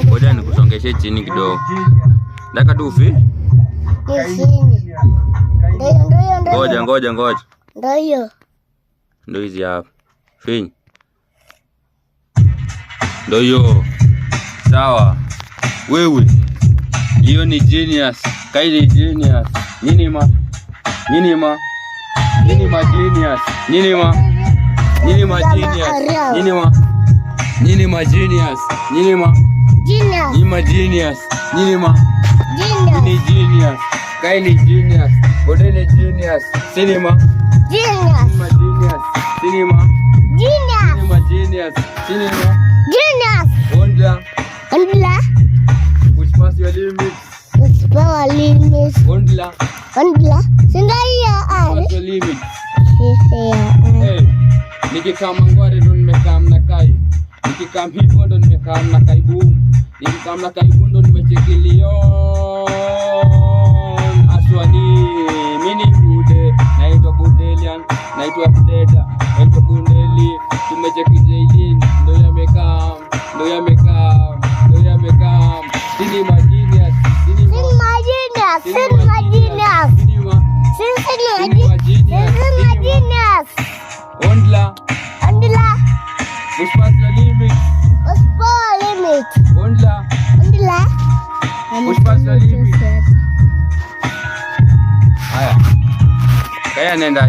Ngoja nikusongeshe chini kidogo. Nataka tu ufi. Ngoja. Ndio hiyo. Ndio hizi hapa. Finya. Ndio hiyo. Sawa. Wewe. Hiyo ni genius. Kaili genius. Nini ma genius. Nini ma genius. Nini ma genius. Nini genius. Kaili genius. Bodele genius. Cinema genius. Ondla. Push past your limits. Ondla. Sindaya Push your limits. Hey, nikikam ngware ndo nimekam na kai. Nikikam hivyo ndo nimekam na kai boom. Nikikam na kai boom ndo nimechekilion. Aswani mini bude naitwa Budelian, naitwa Budeda, naitwa Bundeli. Tumechekijilin ndo yamekam. Cinema genius. Ondla. Push past your limits. Ondla. Push past your limits. Haya. Kaya nenda.